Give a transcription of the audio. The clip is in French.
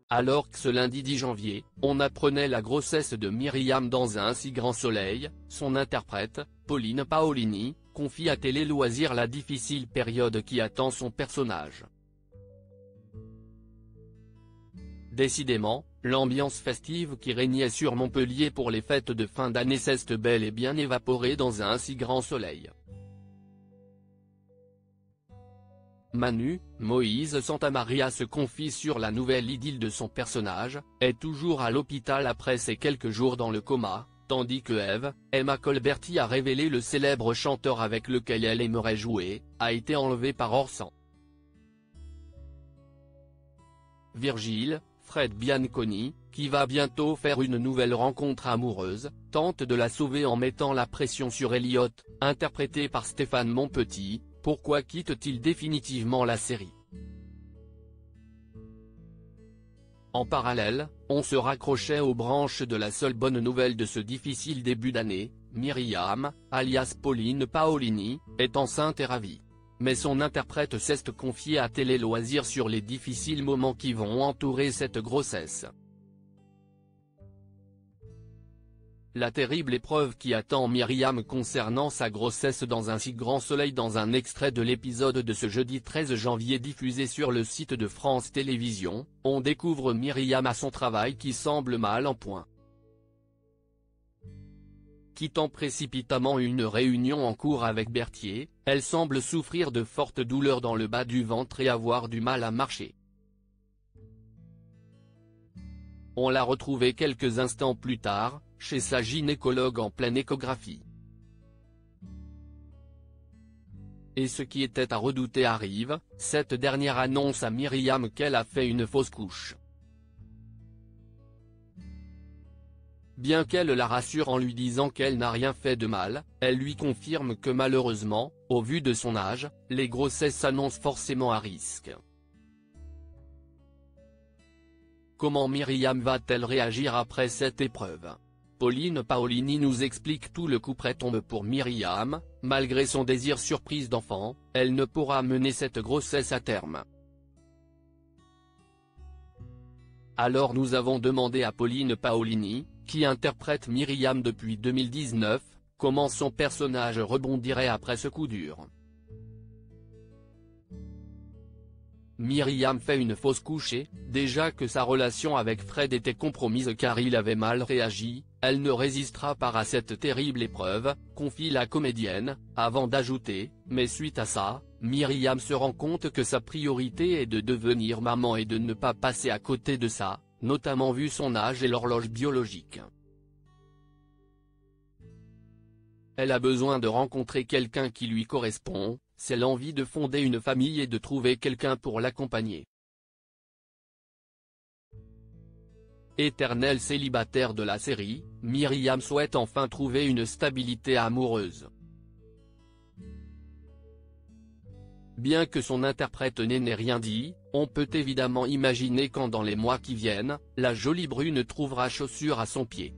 Alors que ce lundi 10 janvier, on apprenait la grossesse de Myriam dans un si grand soleil, son interprète, Pauline Paolini, confie à Télé Loisirs la difficile période qui attend son personnage. Décidément, l'ambiance festive qui régnait sur Montpellier pour les fêtes de fin d'année s'est bel et bien évaporée dans un si grand soleil. Manu, Moïse Santamaria se confie sur la nouvelle idylle de son personnage, est toujours à l'hôpital après ses quelques jours dans le coma, tandis que Eve, Emma Colberti a révélé le célèbre chanteur avec lequel elle aimerait jouer, a été enlevé par Orsan. Virgile, Fred Bianconi, qui va bientôt faire une nouvelle rencontre amoureuse, tente de la sauver en mettant la pression sur Elliot, interprété par Stéphane Monpetit. Pourquoi quitte-t-il définitivement la série? En parallèle, on se raccrochait aux branches de la seule bonne nouvelle de ce difficile début d'année, Myriam, alias Pauline Paolini, est enceinte et ravie. Mais son interprète s'est confié à Télé Loisirs sur les difficiles moments qui vont entourer cette grossesse. La terrible épreuve qui attend Myriam concernant sa grossesse dans un si grand soleil. Dans un extrait de l'épisode de ce jeudi 13 janvier diffusé sur le site de France Télévisions, on découvre Myriam à son travail qui semble mal en point. Quittant précipitamment une réunion en cours avec Berthier, elle semble souffrir de fortes douleurs dans le bas du ventre et avoir du mal à marcher. On l'a retrouvée quelques instants plus tard, chez sa gynécologue en pleine échographie. Et ce qui était à redouter arrive, cette dernière annonce à Myriam qu'elle a fait une fausse couche. Bien qu'elle la rassure en lui disant qu'elle n'a rien fait de mal, elle lui confirme que malheureusement, au vu de son âge, les grossesses s'annoncent forcément à risque. Comment Myriam va-t-elle réagir après cette épreuve? Pauline Paolini nous explique tout. Le couperet tombe pour Myriam, malgré son désir surprise d'enfant, elle ne pourra mener cette grossesse à terme. Alors nous avons demandé à Pauline Paolini, qui interprète Myriam depuis 2019, comment son personnage rebondirait après ce coup dur. Myriam fait une fausse couche et, déjà que sa relation avec Fred était compromise car il avait mal réagi, elle ne résistera pas à cette terrible épreuve, confie la comédienne, avant d'ajouter, mais suite à ça, Myriam se rend compte que sa priorité est de devenir maman et de ne pas passer à côté de ça, notamment vu son âge et l'horloge biologique. Elle a besoin de rencontrer quelqu'un qui lui correspond, c'est l'envie de fonder une famille et de trouver quelqu'un pour l'accompagner. Éternelle célibataire de la série, Myriam souhaite enfin trouver une stabilité amoureuse. Bien que son interprète n'ait rien dit, on peut évidemment imaginer quand dans les mois qui viennent, la jolie brune trouvera chaussure à son pied.